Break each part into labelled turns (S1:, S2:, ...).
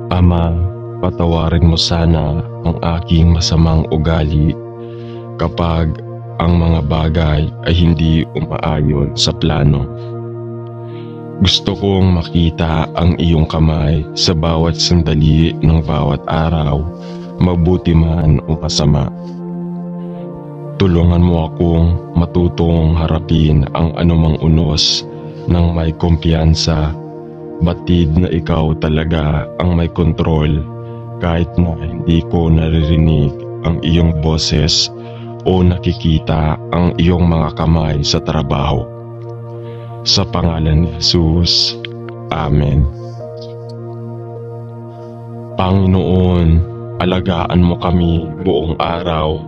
S1: Ama, patawarin mo sana ang aking masamang ugali kapag ang mga bagay ay hindi umaayon sa plano. Gusto kong makita ang iyong kamay sa bawat sandali ng bawat araw, mabuti man o masama. Tulungan mo akong matutong harapin ang anumang unos ng may kumpiyansa, batid na ikaw talaga ang may kontrol kahit na hindi ko naririnig ang iyong boses o nakikita ang iyong mga kamay sa trabaho. Sa pangalan ni Jesus, Amen. Panginoon, alagaan mo kami buong araw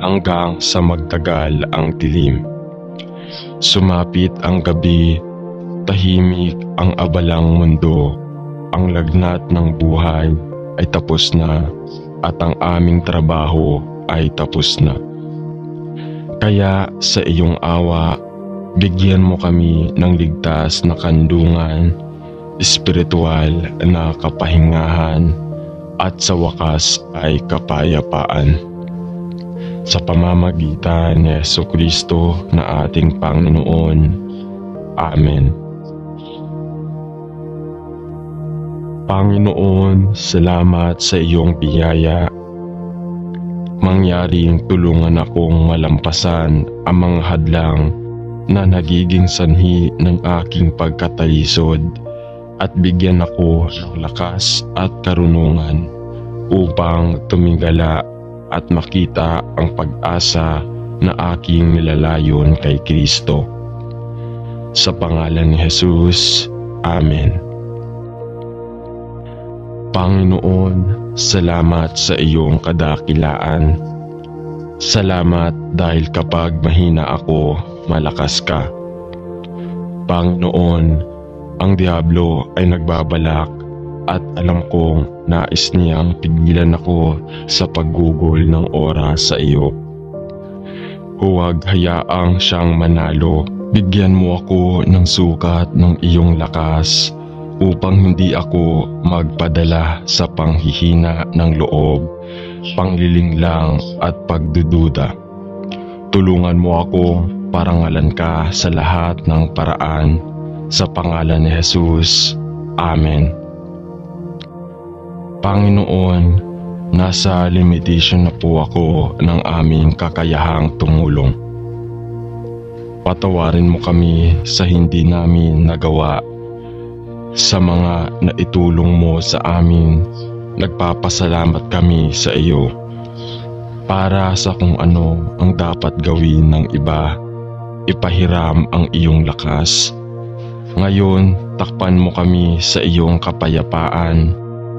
S1: hanggang sa magtagal ang dilim. Sumapit ang gabi, tahimik ang abalang mundo, ang lagnat ng buhay ay tapos na at ang aming trabaho ay tapos na. Kaya sa iyong awa, bigyan mo kami ng ligtas na kandungan, espiritual na kapahingahan at sa wakas ay kapayapaan. Sa pamamagitan ni Jesucristo na ating Panginoon. Amen. Panginoon, salamat sa iyong biyaya. Mangyaring tulungan akong malampasan ang mga hadlang na nagiging sanhi ng aking pagkatalisod at bigyan ako ng lakas at karunungan upang tumingala at makita ang pag-asa na aking nilalayon kay Kristo. Sa pangalan ni Jesus, Amen. Panginoon, salamat sa iyong kadakilaan. Salamat dahil kapag mahina ako, malakas ka. Panginoon, ang Diablo ay nagbabalak at alam kong nais niyang pigilan ako sa paggugol ng oras sa iyo. Huwag hayaang siyang manalo. Bigyan mo ako ng sukat ng iyong lakas upang hindi ako magpadala sa panghihina ng loob, panglilinglang at pagdududa. Tulungan mo ako parangalan ka sa lahat ng paraan. Sa pangalan ni Jesus, Amen. Panginoon, nasa limitation na po ako ng aming kakayahang tumulong. Patawarin mo kami sa hindi namin nagawa. Sa mga naitulong mo sa amin, nagpapasalamat kami sa iyo. Para sa kung ano ang dapat gawin ng iba, ipahiram ang iyong lakas. Ngayon, takpan mo kami sa iyong kapayapaan.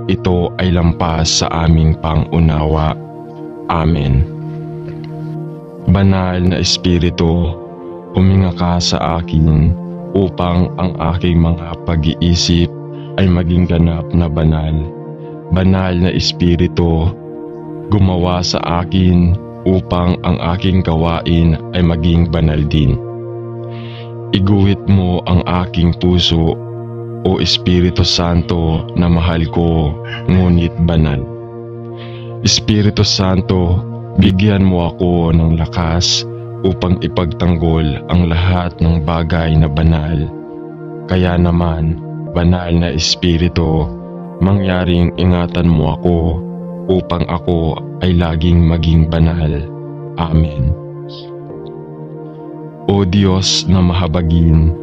S1: Ito ay lampas sa aming pangunawa. Amen. Banal na Espiritu, huminga ka sa akin upang ang aking mga pag-iisip ay maging ganap na banal. Banal na Espiritu, gumawa sa akin upang ang aking gawain ay maging banal din. Iguhit mo ang aking puso, O Espiritu Santo na mahal ko ngunit banal. Espiritu Santo, bigyan mo ako ng lakas upang ipagtanggol ang lahat ng bagay na banal. Kaya naman, banal na Espiritu, mangyaring ingatan mo ako upang ako ay laging maging banal. Amen. O Diyos na mahabagin,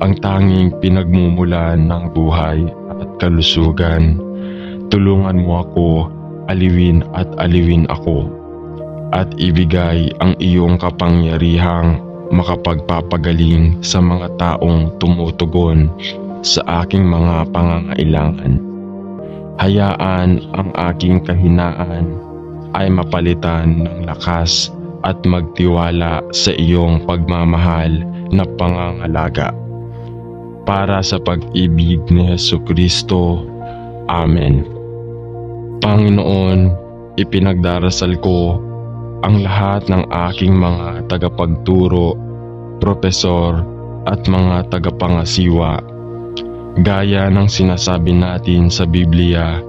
S1: ang tanging pinagmumulan ng buhay at kalusugan, tulungan mo ako, aliwin at aliwin ako, at ibigay ang iyong kapangyarihang makapagpapagaling sa mga taong tumutugon sa aking mga pangangailangan. Hayaan ang aking kahinaan ay mapalitan ng lakas at magtiwala sa iyong pagmamahal na pangangalaga. Para sa pag-ibig ni Jesucristo. Amen. Panginoon, ipinagdarasal ko ang lahat ng aking mga tagapagturo, propesor at mga tagapangasiwa. Gaya ng sinasabi natin sa Biblia,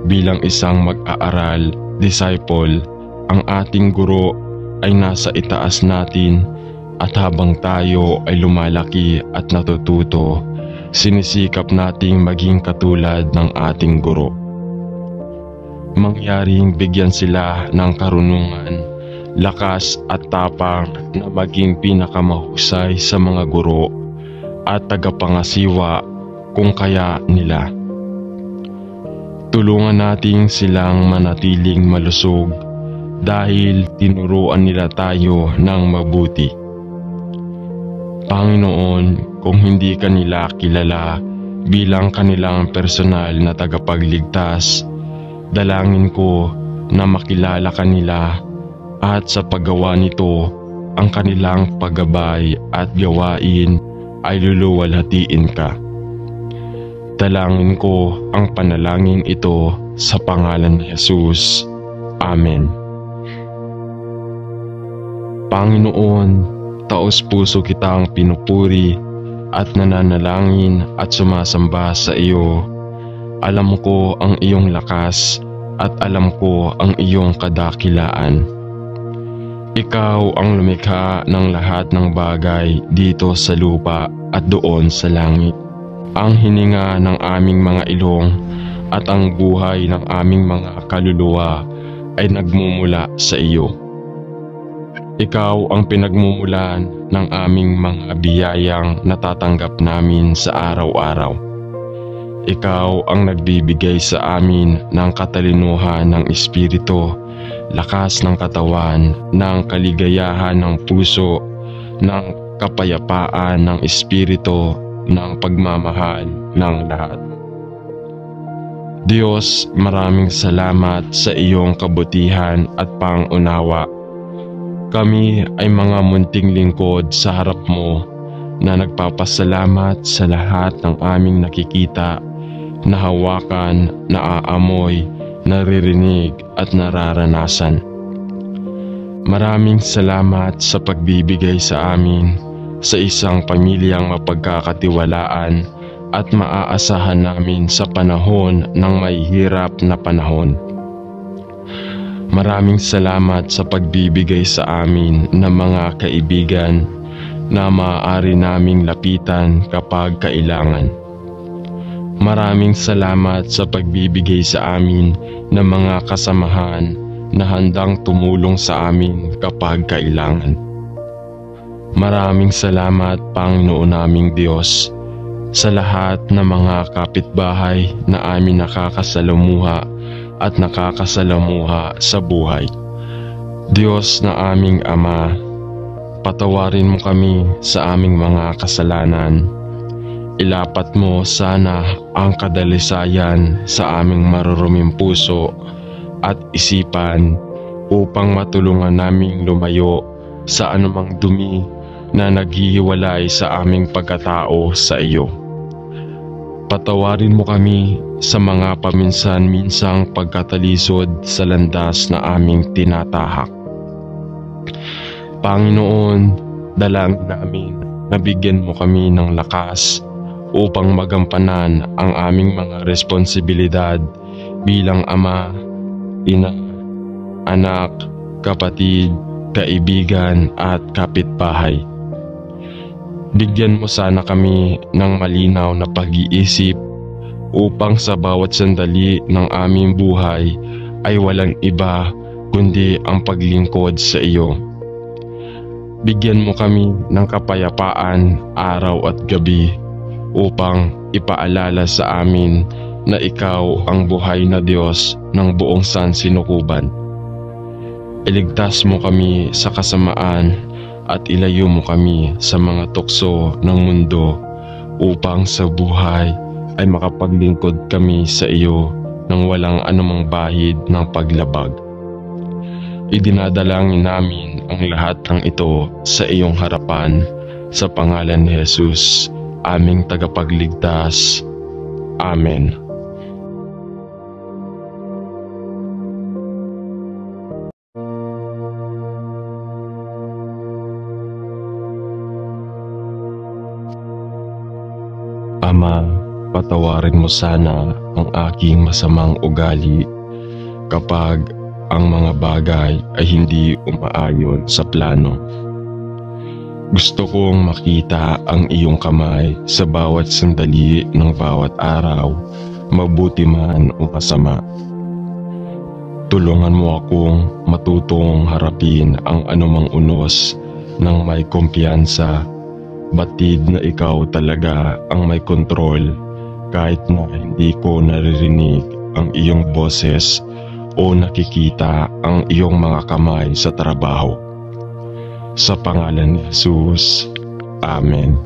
S1: bilang isang mag-aaral, disciple, ang ating guro ay nasa itaas natin at habang tayo ay lumalaki at natututo, sinisikap nating maging katulad ng ating guro. Mangyaring bigyan sila ng karunungan, lakas at tapang na maging pinakamahusay sa mga guro at tagapangasiwa kung kaya nila. Tulungan nating silang manatiling malusog dahil tinuruan nila tayo ng mabuti. Panginoon, kung hindi kanila kilala bilang kanilang personal na tagapagligtas, dalangin ko na makilala kanila at sa paggawa nito, ang kanilang paggabay at gawain ay luluwalhatiin ka. Dalangin ko ang panalangin ito sa pangalan ni Jesus. Amen. Panginoon, taos puso kitang pinupuri at nananalangin at sumasamba sa iyo. Alam ko ang iyong lakas at alam ko ang iyong kadakilaan. Ikaw ang lumikha ng lahat ng bagay dito sa lupa at doon sa langit. Ang hininga ng aming mga ilong at ang buhay ng aming mga kaluluwa ay nagmumula sa iyo. Ikaw ang pinagmumulan ng aming mga biyayang natatanggap namin sa araw-araw. Ikaw ang nagbibigay sa amin ng katalinuhan ng espiritu, lakas ng katawan, ng kaligayahan ng puso, ng kapayapaan ng espiritu, ng pagmamahal ng lahat. Diyos, maraming salamat sa iyong kabutihan at pangunawa. Kami ay mga munting lingkod sa harap mo na nagpapasalamat sa lahat ng aming nakikita, nahawakan, naaamoy, naririnig at nararanasan. Maraming salamat sa pagbibigay sa amin sa isang pamilyang mapagkakatiwalaan at maaasahan namin sa panahon ng mahihirap na panahon. Maraming salamat sa pagbibigay sa amin ng mga kaibigan na maaari naming lapitan kapag kailangan. Maraming salamat sa pagbibigay sa amin ng mga kasamahan na handang tumulong sa amin kapag kailangan. Maraming salamat, Panginoon naming Diyos, sa lahat ng mga kapitbahay na amin nakakasalamuha at nakakasalamuha sa buhay. Diyos na aming Ama, patawarin mo kami sa aming mga kasalanan. Ilapat mo sana ang kadalisayan sa aming maruruming puso at isipan upang matulungan naming lumayo sa anumang dumi na naghihiwalay sa aming pagkatao sa iyo. Patawarin mo kami sa mga paminsan-minsang pagkatalisod sa landas na aming tinatahak. Panginoon, dalangin namin na bigyan mo kami ng lakas upang magampanan ang aming mga responsibilidad bilang ama, ina, anak, kapatid, kaibigan at kapitbahay. Bigyan mo sana kami ng malinaw na pag-iisip upang sa bawat sandali ng aming buhay ay walang iba kundi ang paglingkod sa iyo. Bigyan mo kami ng kapayapaan araw at gabi upang ipaalala sa amin na ikaw ang buhay na Diyos ng buong sansinukuban. Iligtas mo kami sa kasamaan at ilayo mo kami sa mga tukso ng mundo upang sa buhay ay makapaglingkod kami sa iyo nang walang anumang bahid ng paglabag. Idinadalangin namin ang lahat ng ito sa iyong harapan sa pangalan ni Jesus, aming tagapagligtas. Amen. Ama, patawarin mo sana ang aking masamang ugali kapag ang mga bagay ay hindi umaayon sa plano. Gusto kong makita ang iyong kamay sa bawat sandali ng bawat araw, mabuti man o masama. Tulungan mo akong matutong harapin ang anumang unos ng may kumpiyansa, batid na ikaw talaga ang may kontrol kahit na hindi ko naririnig ang iyong boses o nakikita ang iyong mga kamay sa trabaho. Sa pangalan ni Jesus, Amen.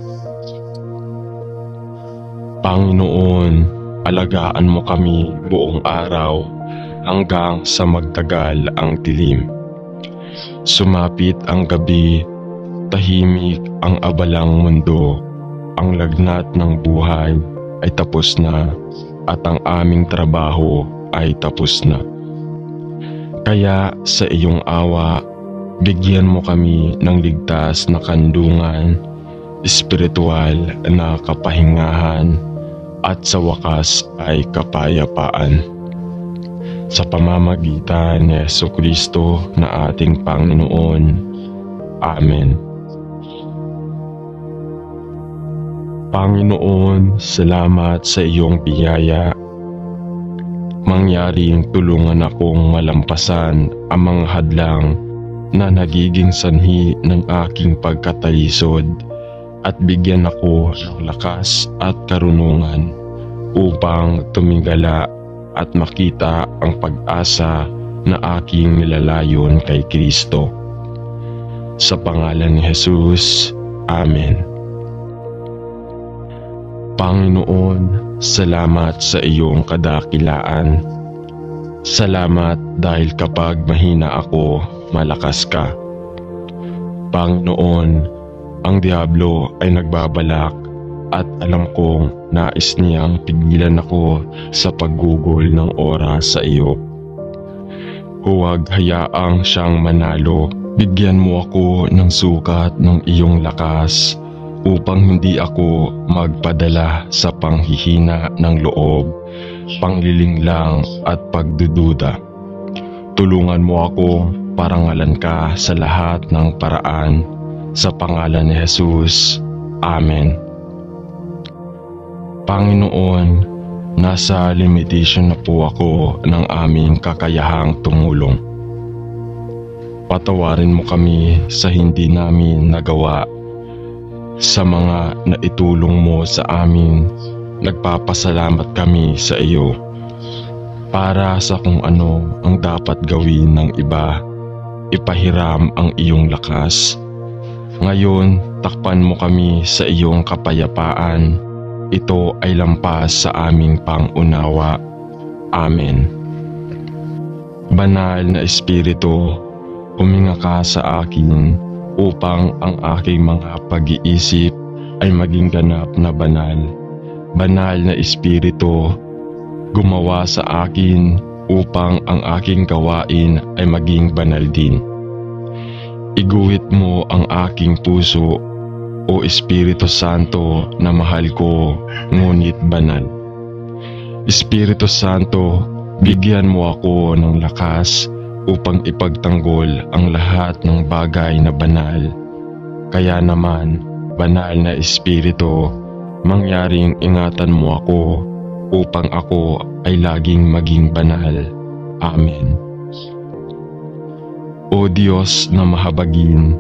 S1: Panginoon, alagaan mo kami buong araw hanggang sa magtagal ang dilim. Sumapit ang gabi, tahimik ang abalang mundo, ang lagnat ng buhay ay tapos na at ang aming trabaho ay tapos na. Kaya sa iyong awa, bigyan mo kami ng ligtas na kandungan, espiritual na kapahingahan at sa wakas ay kapayapaan. Sa pamamagitan ni Jesucristo na ating Panginoon. Amen. Panginoon, salamat sa iyong biyaya. Mangyaring tulungan akong malampasan ang mga hadlang na nagiging sanhi ng aking pagkatalisod at bigyan ako ng lakas at karunungan upang tumingala at makita ang pag-asa na aking nilalayon kay Kristo. Sa pangalan ni Jesus, Amen. Panginoon, salamat sa iyong kadakilaan. Salamat dahil kapag mahina ako, malakas ka. Panginoon, ang Diablo ay nagbabalak at alam kong nais niyang pigilan ako sa paggugol ng oras sa iyo. Huwag hayaang siyang manalo. Bigyan mo ako ng sukat ng iyong lakas upang hindi ako magpadala sa panghihina ng loob, panglilinglang at pagdududa. Tulungan mo ako parangalan ka sa lahat ng paraan. Sa pangalan ni Jesus, Amen. Panginoon, nasa limitation na po ako ng aming kakayahang tumulong. Patawarin mo kami sa hindi namin nagawa. Sa mga naitulong mo sa amin, nagpapasalamat kami sa iyo. Para sa kung ano ang dapat gawin ng iba, ipahiram ang iyong lakas. Ngayon, takpan mo kami sa iyong kapayapaan. Ito ay lampas sa aming pangunawa. Amen. Banal na Espiritu, huminga ka sa akin upang ang aking mga pag-iisip ay maging ganap na banal. Banal na Espiritu, gumawa sa akin upang ang aking gawain ay maging banal din. Iguhit mo ang aking puso, o Espiritu Santo na mahal ko ngunit banal. Espiritu Santo, bigyan mo ako ng lakas upang ipagtanggol ang lahat ng bagay na banal. Kaya naman, banal na Espiritu, mangyaring ingatan mo ako upang ako ay laging maging banal. Amen. O Diyos na mahabagin,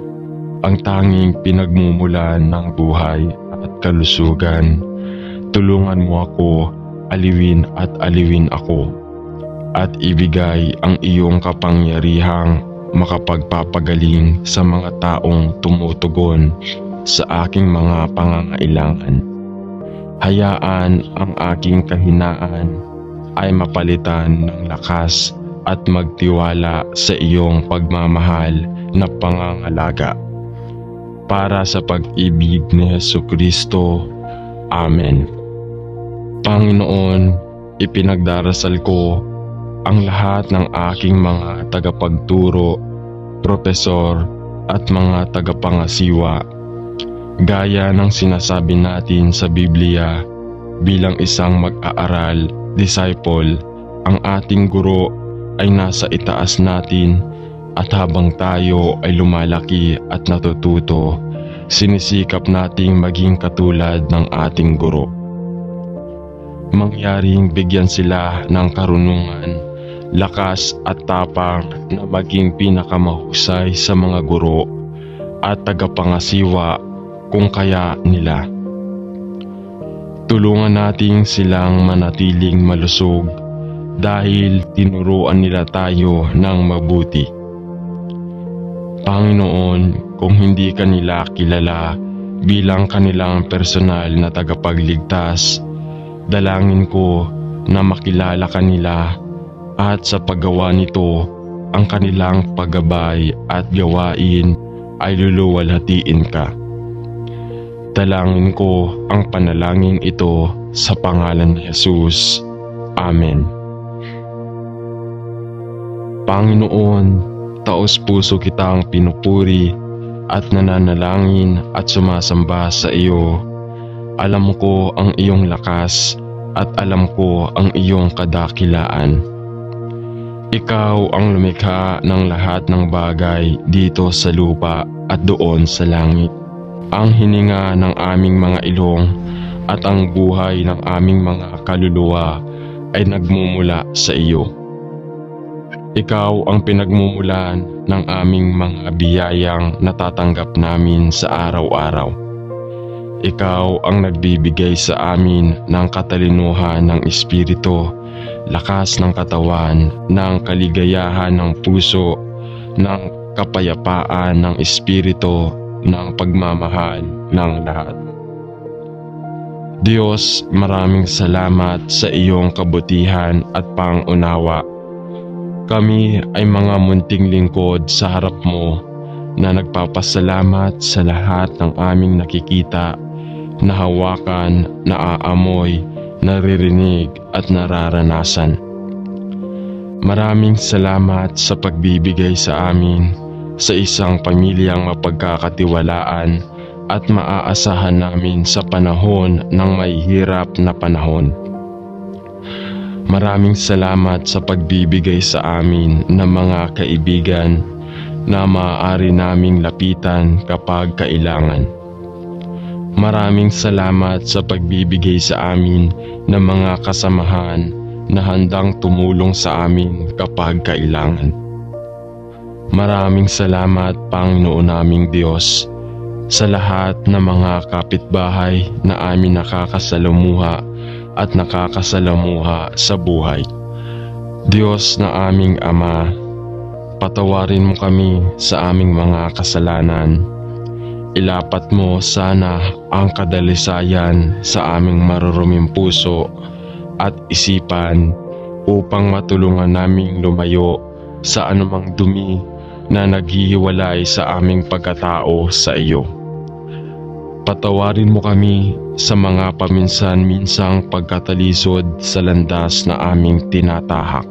S1: ang tanging pinagmumulan ng buhay at kalusugan, tulungan mo ako, aliwin at aliwin ako, at ibigay ang iyong kapangyarihang makapagpapagaling sa mga taong tumutugon sa aking mga pangangailangan. Hayaan ang aking kahinaan ay mapalitan ng lakas at magtiwala sa iyong pagmamahal na pangangalaga. Para sa pag-ibig ni Jesucristo. Amen. Panginoon, ipinagdarasal ko ang lahat ng aking mga tagapagturo, propesor at mga tagapangasiwa. Gaya ng sinasabi natin sa Biblia, bilang isang mag-aaral, disciple, ang ating guro ay nasa itaas natin at habang tayo ay lumalaki at natututo, sinisikap nating maging katulad ng ating guro. Mangyaring bigyan sila ng karunungan, lakas at tapang na maging pinakamahusay sa mga guro at tagapangasiwa kung kaya nila. Tulungan nating silang manatiling malusog dahil tinuruan nila tayo ng mabuti. Panginoon, kung hindi ka nila kilala bilang kanilang personal na tagapagligtas, dalangin ko na makilala ka nila at sa paggawa nito, ang kanilang paggabay at gawain ay luluwalhatiin ka. Dalangin ko ang panalangin ito sa pangalan ni Jesus. Amen. Panginoon, taos-puso kitang pinupuri at nananalangin at sumasamba sa iyo. Alam ko ang iyong lakas at alam ko ang iyong kadakilaan. Ikaw ang lumikha ng lahat ng bagay dito sa lupa at doon sa langit. Ang hininga ng aming mga ilong at ang buhay ng aming mga kaluluwa ay nagmumula sa iyo. Ikaw ang pinagmumulan ng aming mga biyayang natatanggap namin sa araw-araw. Ikaw ang nagbibigay sa amin ng katalinuhan ng espiritu, lakas ng katawan, ng kaligayahan ng puso, ng kapayapaan ng espiritu, ng pagmamahal ng lahat. Diyos, maraming salamat sa iyong kabutihan at pangunawa. Kami ay mga munting lingkod sa harap mo na nagpapasalamat sa lahat ng aming nakikita, nahawakan, naaamoy, naririnig at nararanasan. Maraming salamat sa pagbibigay sa amin sa isang pamilyang mapagkakatiwalaan at maaasahan namin sa panahon ng mahihirap na panahon. Maraming salamat sa pagbibigay sa amin ng mga kaibigan na maaari naming lapitan kapag kailangan. Maraming salamat sa pagbibigay sa amin ng mga kasamahan na handang tumulong sa amin kapag kailangan. Maraming salamat, Panginoon naming Diyos, sa lahat ng mga kapitbahay na amin nakakasalamuha at nakakasalamuha sa buhay. Diyos na aming Ama, patawarin mo kami sa aming mga kasalanan. Ilapat mo sana ang kadalisayan sa aming maruruming puso at isipan upang matulungan naming lumayo sa anumang dumi na naghihiwalay sa aming pagkatao sa iyo. Patawarin mo kami sa mga paminsan-minsang pagkatalisod sa landas na aming tinatahak.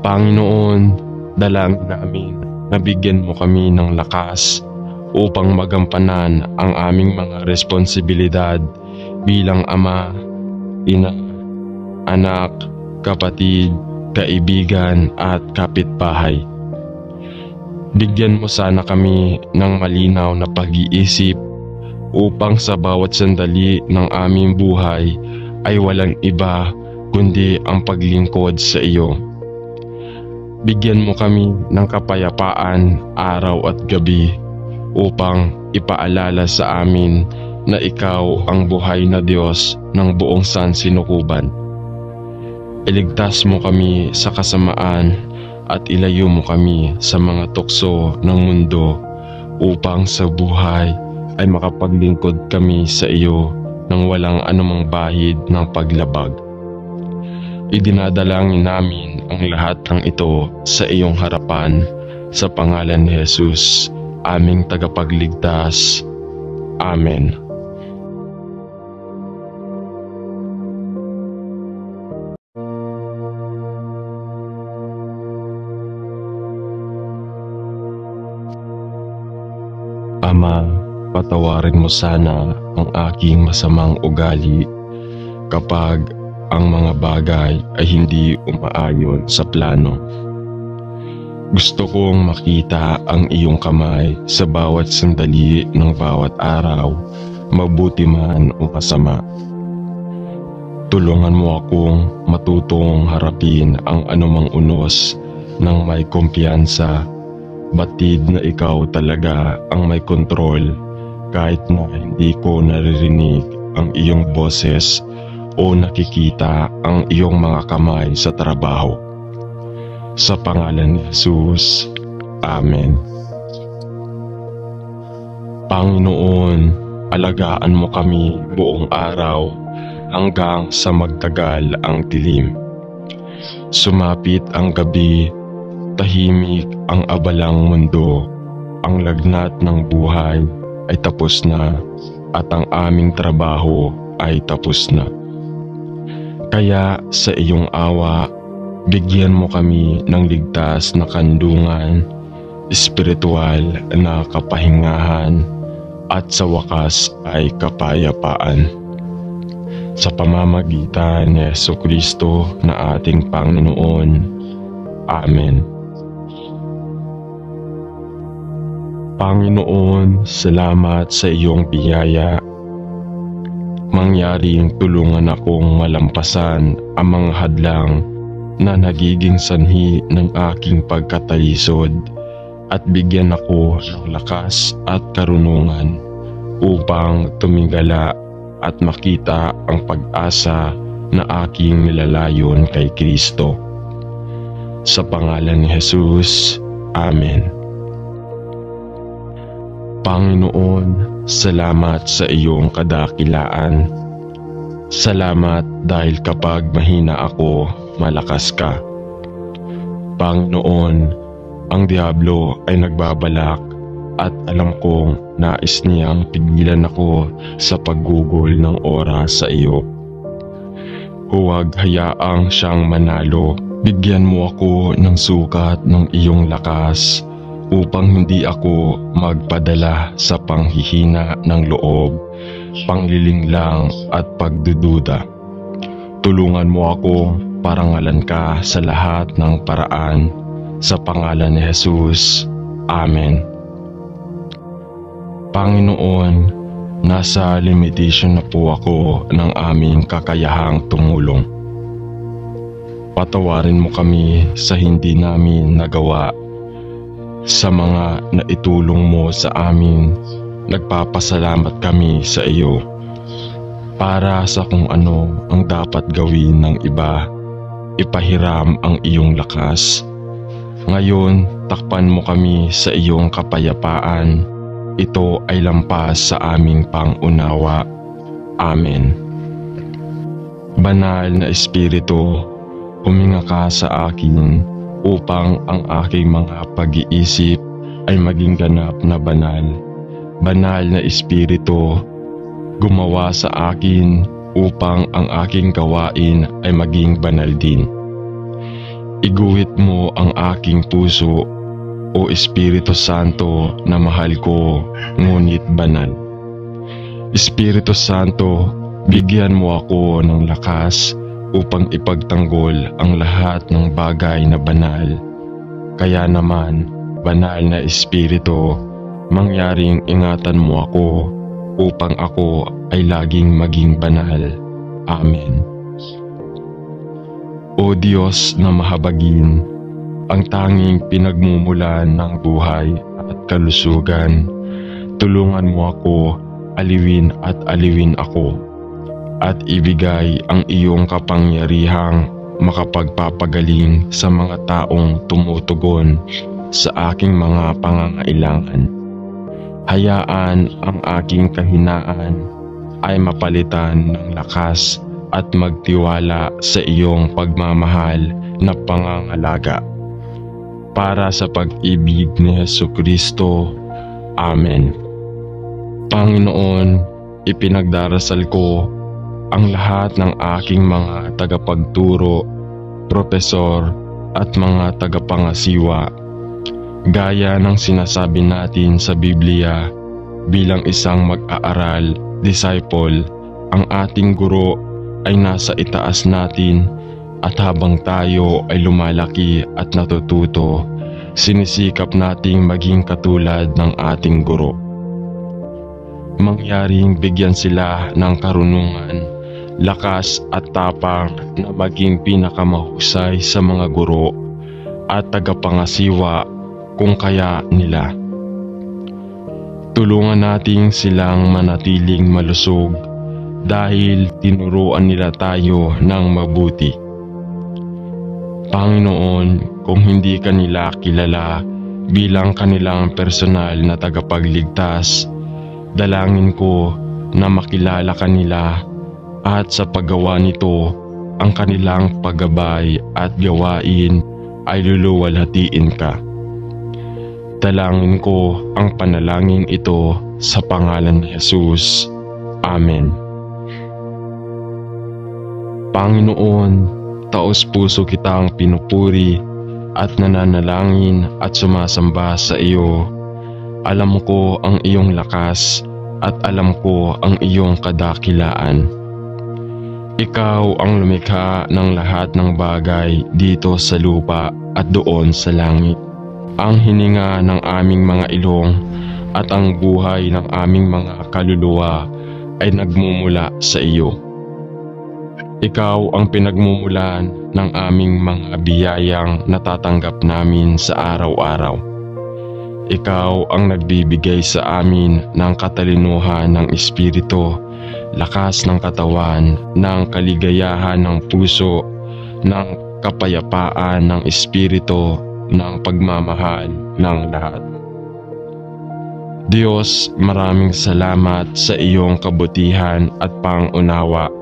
S1: Panginoon, dalangin namin na bigyan mo kami ng lakas upang magampanan ang aming mga responsibilidad bilang ama, ina, anak, kapatid, kaibigan at kapitbahay. Bigyan mo sana kami ng malinaw na pag-iisip upang sa bawat sandali ng aming buhay ay walang iba kundi ang paglingkod sa iyo. Bigyan mo kami ng kapayapaan araw at gabi upang ipaalala sa amin na ikaw ang buhay na Diyos ng buong sansinukuban. Iligtas mo kami sa kasamaan at ilayo mo kami sa mga tukso ng mundo upang sa buhay ay makapaglingkod kami sa iyo nang walang anumang bahid ng paglabag. Idinadalangin namin ang lahat ng ito sa iyong harapan sa pangalan ni Jesus, aming tagapagligtas. Amen. Ama, patawarin mo sana ang aking masamang ugali kapag ang mga bagay ay hindi umaayon sa plano. Gusto kong makita ang iyong kamay sa bawat sandali ng bawat araw, mabuti man o masama. Tulungan mo akong matutong harapin ang anumang unos ng may kumpiyansa, batid na ikaw talaga ang may kontrol kahit na hindi ko naririnig ang iyong boses o nakikita ang iyong mga kamay sa trabaho. Sa pangalan ni Jesus, Amen. Panginoon, alagaan mo kami buong araw hanggang sa magtagal ang dilim. Sumapit ang gabi, tahimik ang abalang mundo, ang lagnat ng buhay ay tapos na at ang aming trabaho ay tapos na. Kaya sa iyong awa, bigyan mo kami ng ligtas na kandungan, espiritual na kapahingahan, at sa wakas ay kapayapaan. Sa pamamagitan ni Jesucristo na ating Panginoon. Amen. Panginoon, salamat sa iyong biyaya. Mangyaring tulungan akong malampasan ang mga hadlang na nagiging sanhi ng aking pagkatalisod at bigyan ako ng lakas at karunungan upang tumingala at makita ang pag-asa na aking nilalayon kay Kristo. Sa pangalan ni Jesus, Amen. Panginoon, salamat sa iyong kadakilaan. Salamat dahil kapag mahina ako, malakas ka. Panginoon, ang Diablo ay nagbabalak at alam kong nais niyang pigilan ako sa paggugol ng oras sa iyo. Huwag hayaang siyang manalo. Bigyan mo ako ng sukat ng iyong lakas upang hindi ako magpadala sa panghihina ng loob, panglilinglang at pagdududa. Tulungan mo ako parangalan ka sa lahat ng paraan. Sa pangalan ni Jesus, Amen. Panginoon, nasa limitation na po ako ng aming kakayahang tumulong. Patawarin mo kami sa hindi namin nagawa. Sa mga naitulong mo sa amin, nagpapasalamat kami sa iyo. Para sa kung ano ang dapat gawin ng iba, ipahiram ang iyong lakas. Ngayon, takpan mo kami sa iyong kapayapaan. Ito ay lampas sa aming pangunawa. Amen. Banal na Espiritu, huminga ka sa akin upang ang aking mga pag-iisip ay maging ganap na banal. Banal na Espiritu, gumawa sa akin upang ang aking gawain ay maging banal din. Iguhit mo ang aking puso, o Espiritu Santo na mahal ko ngunit banal. Espiritu Santo, bigyan mo ako ng lakas upang ipagtanggol ang lahat ng bagay na banal. Kaya naman, banal na Espiritu, mangyaring ingatan mo ako upang ako ay laging maging banal. Amen. O Diyos na mahabagin, ang tanging pinagmumulan ng buhay at kalusugan, tulungan mo ako, aliwin ako, at ibigay ang iyong kapangyarihang makapagpapagaling sa mga taong tumutugon sa aking mga pangangailangan. Hayaan ang aking kahinaan ay mapalitan ng lakas at magtiwala sa iyong pagmamahal na pangangalaga. Para sa pag-ibig ni Jesucristo. Amen. Panginoon, ipinagdarasal ko ang lahat ng aking mga tagapagturo, propesor at mga tagapangasiwa. Gaya ng sinasabi natin sa Biblia, bilang isang mag-aaral, disciple, ang ating guro ay nasa itaas natin at habang tayo ay lumalaki at natututo, sinisikap nating maging katulad ng ating guro. Mangyaring bigyan sila ng karunungan, lakas at tapang na maging pinakamahusay sa mga guro at tagapangasiwa kung kaya nila. Tulungan nating silang manatiling malusog dahil tinuruan nila tayo ng mabuti. Panginoon, kung hindi ka nila kilala bilang kanilang personal na tagapagligtas, dalangin ko na makilala ka nila at sa paggawa nito, ang kanilang paggabay at gawain ay luluwalhatiin ka. Dalangin ko ang panalangin ito sa pangalan ni Jesus. Amen. Panginoon, taos-puso kitang pinupuri at nananalangin at sumasamba sa iyo. Alam ko ang iyong lakas at alam ko ang iyong kadakilaan. Ikaw ang lumikha ng lahat ng bagay dito sa lupa at doon sa langit. Ang hininga ng aming mga ilong at ang buhay ng aming mga kaluluwa ay nagmumula sa iyo. Ikaw ang pinagmumulan ng aming mga biyayang natatanggap namin sa araw-araw. Ikaw ang nagbibigay sa amin ng katalinuhan ng espiritu, lakas ng katawan, ng kaligayahan ng puso, ng kapayapaan ng espiritu, ng pagmamahal ng lahat. Diyos, maraming salamat sa iyong kabutihan at pangunawa.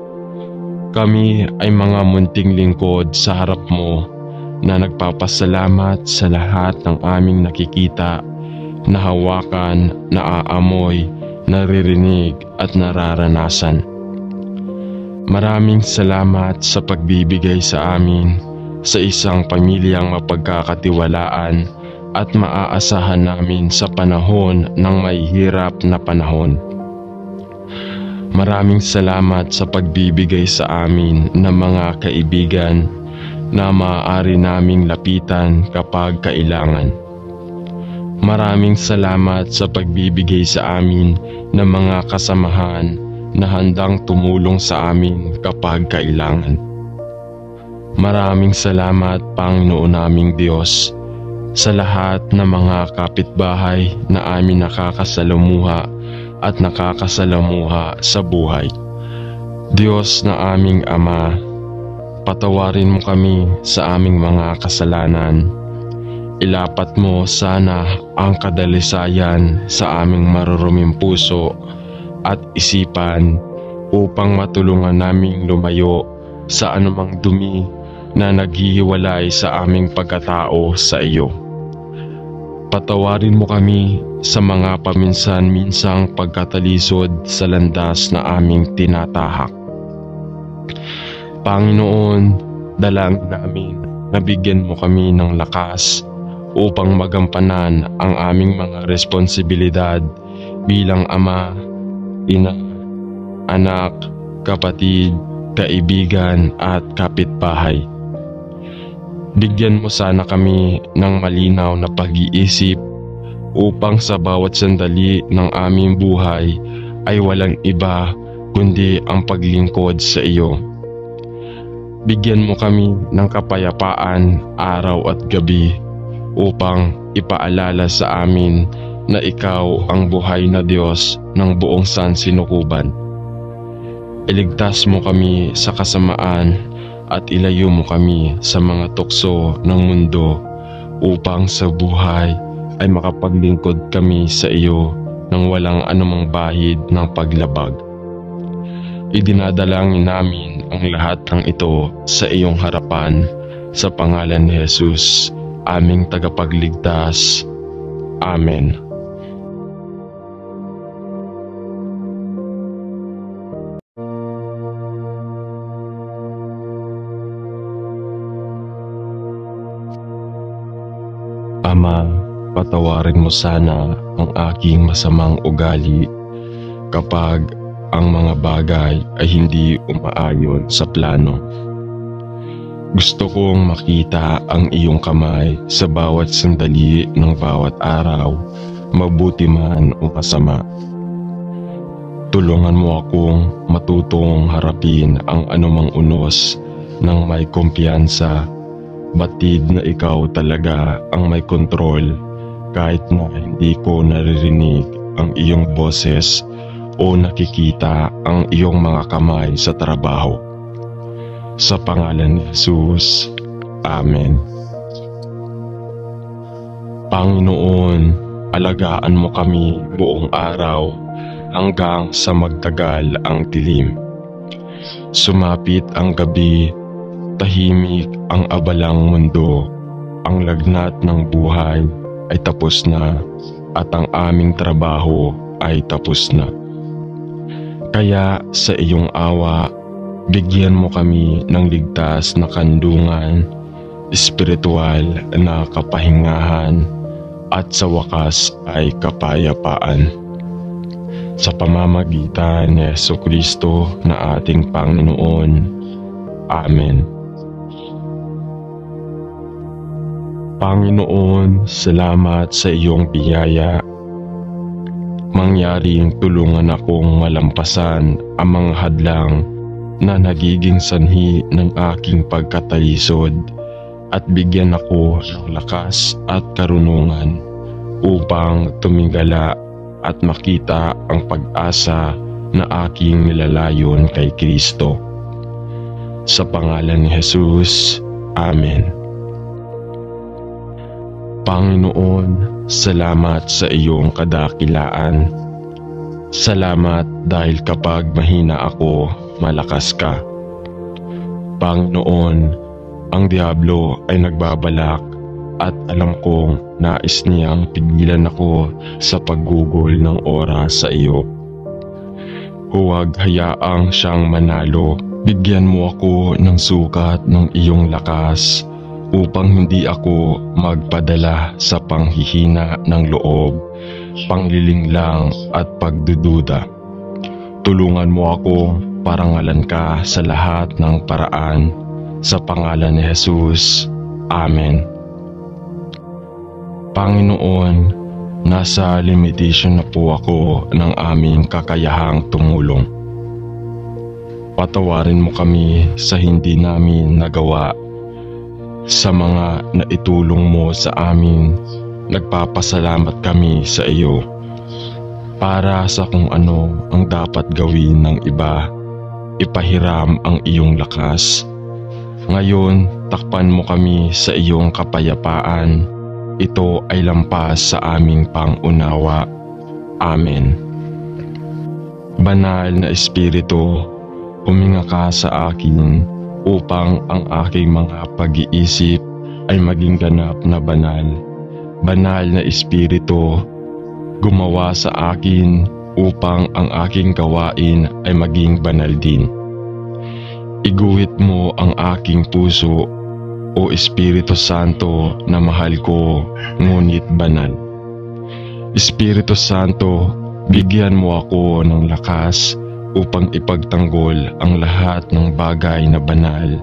S1: Kami ay mga munting lingkod sa harap mo na nagpapasalamat sa lahat ng aming nakikita, nahawakan, naaamoy, naririnig at nararanasan. Maraming salamat sa pagbibigay sa amin sa isang pamilyang mapagkakatiwalaan at maaasahan namin sa panahon ng mahihirap na panahon. Maraming salamat sa pagbibigay sa amin ng mga kaibigan na maaari naming lapitan kapag kailangan. Maraming salamat sa pagbibigay sa amin ng mga kasamahan na handang tumulong sa amin kapag kailangan. Maraming salamat, Panginoon naming Diyos, sa lahat ng mga kapitbahay na amin nakakasalamuha at nakakasalamuha sa buhay. Diyos na aming Ama, patawarin mo kami sa aming mga kasalanan. Ilapat mo sana ang kadalisayan sa aming maruruming puso at isipan upang matulungan naming lumayo sa anumang dumi na naghihiwalay sa aming pagkatao sa iyo. Patawarin mo kami sa mga paminsan-minsang pagkatalisod sa landas na aming tinatahak. Panginoon, dalangin namin na bigyan mo kami ng lakas upang magampanan ang aming mga responsibilidad bilang ama, ina, anak, kapatid, kaibigan at kapitbahay. Bigyan mo sana kami ng malinaw na pag-iisip upang sa bawat sandali ng aming buhay ay walang iba kundi ang paglingkod sa iyo. Bigyan mo kami ng kapayapaan araw at gabi upang ipaalala sa amin na ikaw ang buhay na Diyos ng buong sansinukuban. Iligtas mo kami sa kasamaan at ilayo mo kami sa mga tukso ng mundo upang sa buhay ay makapaglingkod kami sa iyo nang walang anumang bahid ng paglabag. Idinadalangin namin ang lahat ng ito sa iyong harapan sa pangalan ni Jesus, aming tagapagligtas. Amen. Ama, patawarin mo sana ang aking masamang ugali kapag ang mga bagay ay hindi umaayon sa plano. Gusto kong makita ang iyong kamay sa bawat sandali ng bawat araw, mabuti man o masama. Tulungan mo akong matutong harapin ang anumang unos ng may kumpiyansa, batid na ikaw talaga ang may kontrol kahit na hindi ko naririnig ang iyong boses o nakikita ang iyong mga kamay sa trabaho. Sa pangalan ni Jesus, Amen. Panginoon, alagaan mo kami buong araw hanggang sa magtagal ang dilim. Sumapit ang gabi, tahimik ang abalang mundo, ang lagnat ng buhay ay tapos na at ang aming trabaho ay tapos na. Kaya sa iyong awa, bigyan mo kami ng ligtas na kandungan, espiritual na kapahingahan at sa wakas ay kapayapaan. Sa pamamagitan ni Jesucristo na ating Panginoon. Amen. Panginoon, salamat sa iyong biyaya. Mangyaring tulungan akong malampasan ang mga hadlang na nagiging sanhi ng aking pagkatalisod at bigyan ako ng lakas at karunungan upang tumingala at makita ang pag-asa na aking nilalayon kay Kristo. Sa pangalan ni Jesus, Amen. Panginoon, salamat sa iyong kadakilaan. Salamat dahil kapag mahina ako, malakas ka. Panginoon, ang Diablo ay nagbabalak at alam kong nais niyang pigilan ako sa paggugol ng oras sa iyo. Huwag hayaang siyang manalo. Bigyan mo ako ng sukat ng iyong lakas upang hindi ako magpadala sa panghihina ng loob, panglilinglang at pagdududa. Tulungan mo ako parangalan ka sa lahat ng paraan. Sa pangalan ni Jesus, Amen. Panginoon, nasa limitation na po ako ng aming kakayahang tumulong. Patawarin mo kami sa hindi namin nagawa. Sa mga naitulong mo sa amin, nagpapasalamat kami sa iyo. Para sa kung ano ang dapat gawin ng iba, ipahiram ang iyong lakas. Ngayon, takpan mo kami sa iyong kapayapaan. Ito ay lampas sa aming pangunawa. Amen. Banal na Espiritu, huminga ka sa akin upang ang aking mga pag-iisip ay maging ganap na banal. Banal na Espiritu, gumawa sa akin upang ang aking gawain ay maging banal din. Iguhit mo ang aking puso, O Espiritu Santo na mahal ko ngunit banal. Espiritu Santo, bigyan mo ako ng lakas upang ipagtanggol ang lahat ng bagay na banal.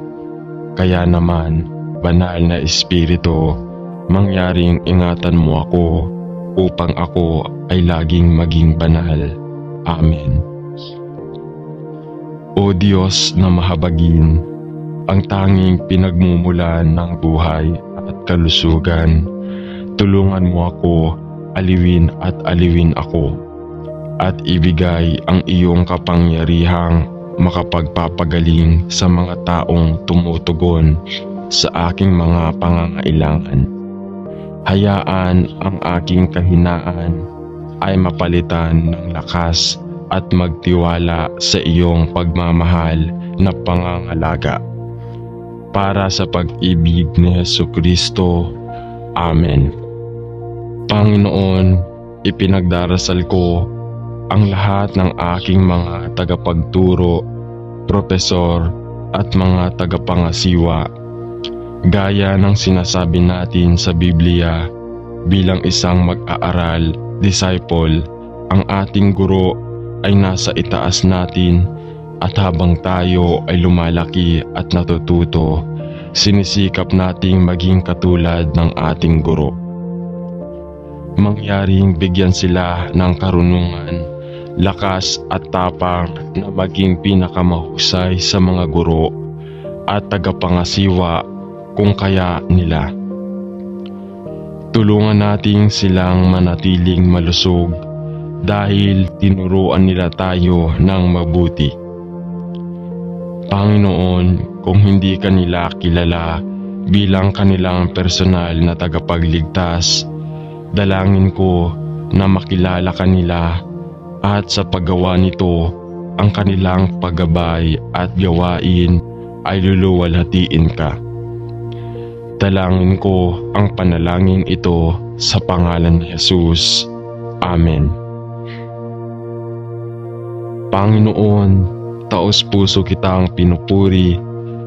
S1: Kaya naman, banal na Espiritu, mangyaring ingatan mo ako upang ako ay laging maging banal. Amen. O Diyos na mahabagin, ang tanging pinagmumulan ng buhay at kalusugan, tulungan mo ako, aliwin ako, at ibigay ang iyong kapangyarihang makapagpapagaling sa mga taong tumutugon sa aking mga pangangailangan. Hayaan ang aking kahinaan ay mapalitan ng lakas at magtiwala sa iyong pagmamahal na pangangalaga. Para sa pag-ibig ni Jesucristo. Amen. Panginoon, ipinagdarasal ko ang lahat ng aking mga tagapagturo, propesor at mga tagapangasiwa. Gaya ng sinasabi natin sa Biblia, bilang isang mag-aaral, disciple, ang ating guro ay nasa itaas natin at habang tayo ay lumalaki at natututo, sinisikap nating maging katulad ng ating guro. Mangyaring bigyan sila ng karunungan, lakas at tapang na maging pinakamahusay sa mga guro at tagapangasiwa kung kaya nila. Tulungan nating silang manatiling malusog dahil tinuruan nila tayo ng mabuti. Panginoon, kung hindi ka nila kilala bilang kanilang personal na tagapagligtas, dalangin ko na makilala ka nila at sa paggawa nito, ang kanilang paggabay at gawain ay luluwalhatiin ka. Dalangin ko ang panalangin ito sa pangalan ni Jesus. Amen. Panginoon, taos-puso kitang pinupuri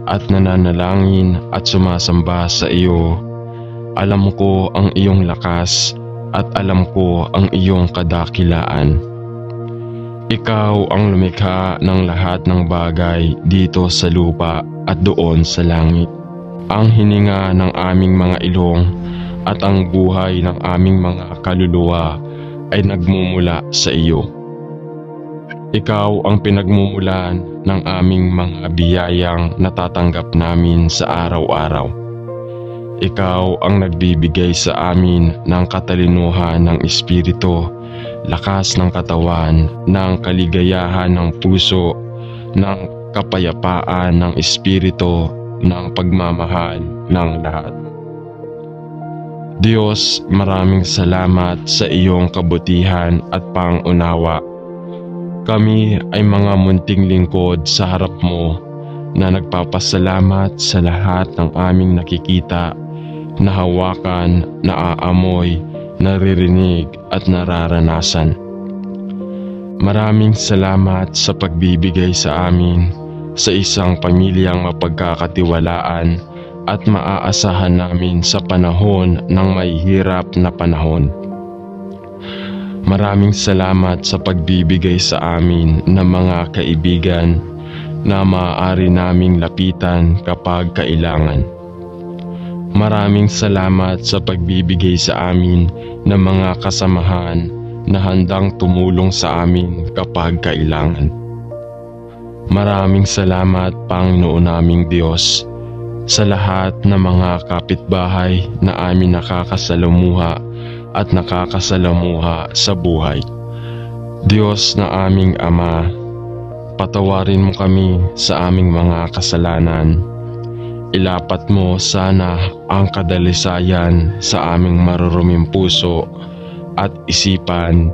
S1: at nananalangin at sumasamba sa iyo. Alam ko ang iyong lakas at alam ko ang iyong kadakilaan. Ikaw ang lumikha ng lahat ng bagay dito sa lupa at doon sa langit. Ang hininga ng aming mga ilong at ang buhay ng aming mga kaluluwa ay nagmumula sa iyo. Ikaw ang pinagmumulan ng aming mga biyayang natatanggap namin sa araw-araw. Ikaw ang nagbibigay sa amin ng katalinuhan ng espiritu, lakas ng katawan, ng kaligayahan ng puso, ng kapayapaan ng espiritu, ng pagmamahal ng lahat. Diyos, maraming salamat sa iyong kabutihan at pangunawa. Kami ay mga munting lingkod sa harap mo na nagpapasalamat sa lahat ng aming nakikita, nahawakan, naaamoy, naririnig at nararanasan. Maraming salamat sa pagbibigay sa amin sa isang pamilyang mapagkakatiwalaan at maaasahan namin sa panahon ng mahihirap na panahon. Maraming salamat sa pagbibigay sa amin ng mga kaibigan na maaari naming lapitan kapag kailangan. Maraming salamat sa pagbibigay sa amin ng mga kasamahan na handang tumulong sa amin kapag kailangan. Maraming salamat, Panginoon naming Diyos, sa lahat ng mga kapitbahay na amin nakakasalamuha at nakakasalamuha sa buhay. Diyos na aming Ama, patawarin mo kami sa aming mga kasalanan. Ilapat mo sana ang kadalisayan sa aming maruruming puso at isipan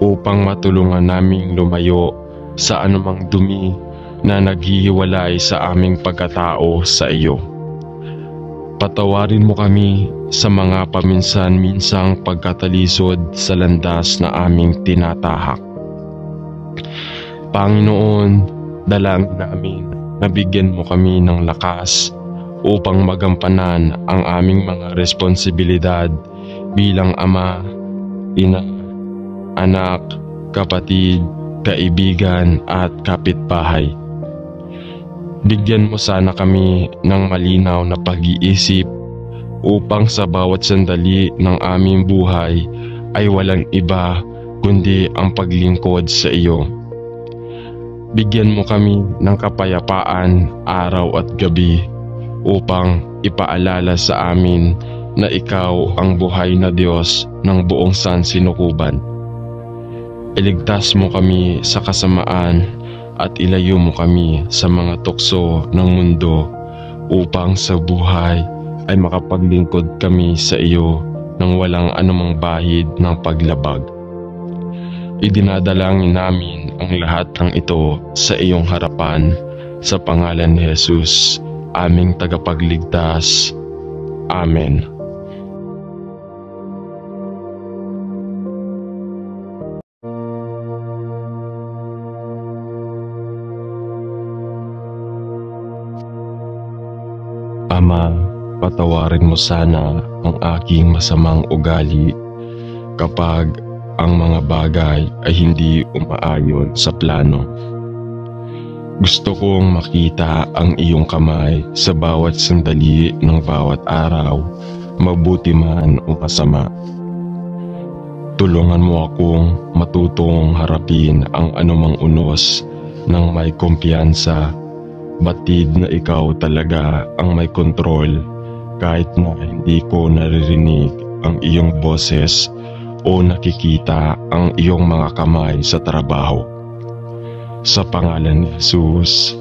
S1: upang matulungan naming lumayo sa anumang dumi na naghihiwalay sa aming pagkatao sa iyo. Patawarin mo kami sa mga paminsan-minsang pagkatalisod sa landas na aming tinatahak. Panginoon, dalangin namin na bigyan mo kami ng lakas upang magampanan ang aming mga responsibilidad bilang ama, ina, anak, kapatid, kaibigan at kapitbahay. Bigyan mo sana kami ng malinaw na pag-iisip upang sa bawat sandali ng aming buhay ay walang iba kundi ang paglingkod sa iyo. Bigyan mo kami ng kapayapaan araw at gabi upang ipaalala sa amin na ikaw ang buhay na Diyos ng buong sansinukuban. Iligtas mo kami sa kasamaan at ilayo mo kami sa mga tukso ng mundo upang sa buhay ay makapaglingkod kami sa iyo nang walang anumang bahid ng paglabag. Idinadalangin namin ang lahat ng ito sa iyong harapan sa pangalan ni Jesus, aming tagapagligtas. Amen. Ama, patawarin mo sana ang aking masamang ugali kapag ang mga bagay ay hindi umaayon sa plano. Gusto kong makita ang iyong kamay sa bawat sandali ng bawat araw, mabuti man o masama. Tulungan mo akong matutong harapin ang anumang unos ng may kumpiyansa, batid na ikaw talaga ang may kontrol kahit na hindi ko naririnig ang iyong boses o nakikita ang iyong mga kamay sa trabaho. Sa pangalan ni Jesus,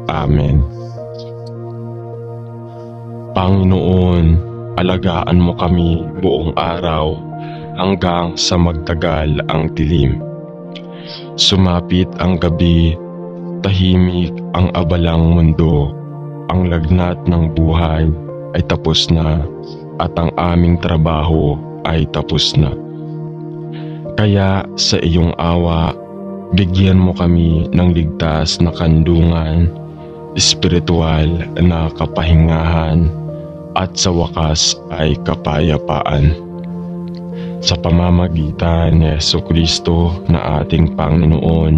S1: Amen. Panginoon, alagaan mo kami buong araw hanggang sa magtagal ang dilim. Sumapit ang gabi, tahimik ang abalang mundo, ang lagnat ng buhay ay tapos na at ang aming trabaho ay tapos na. Kaya sa iyong awa, bigyan mo kami ng ligtas na kandungan, espiritual na kapahingahan at sa wakas ay kapayapaan. Sa pamamagitan ni Jesucristo na ating Panginoon.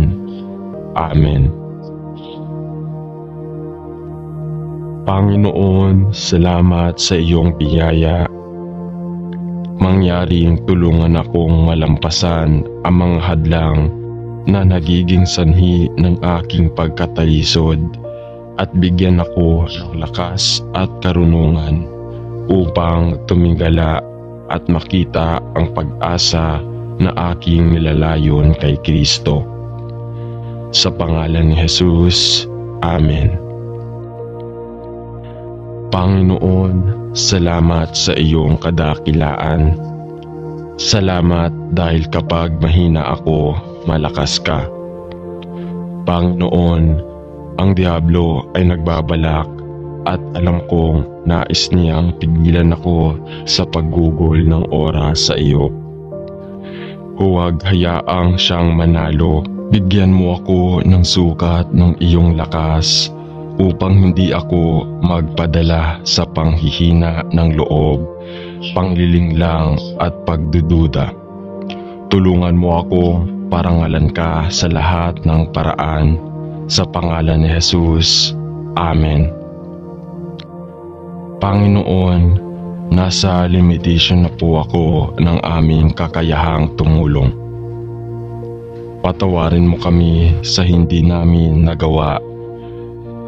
S1: Amen. Panginoon, salamat sa iyong biyaya. Mangyaring tulungan akong malampasan ang mga hadlang na nagiging sanhi ng aking pagkatalisod at bigyan ako ng lakas at karunungan upang tumingala at makita ang pag-asa na aking nilalayon kay Kristo. Sa pangalan ni Jesus, Amen. Panginoon, salamat sa iyong kadakilaan. Salamat dahil kapag mahina ako, malakas ka. Panginoon, ang Diablo ay nagbabalak at alam kong nais niyang pigilan ako sa paggugol ng oras sa iyo. Huwag hayaang siyang manalo. Bigyan mo ako ng sukat ng iyong lakas upang hindi ako magpadala sa panghihina ng loob, panglilinglang at pagdududa. Tulungan mo ako parangalan ka sa lahat ng paraan. Sa pangalan ni Jesus, Amen. Panginoon, nasa limitation na po ako ng aming kakayahang tumulong. Patawarin mo kami sa hindi namin nagawa.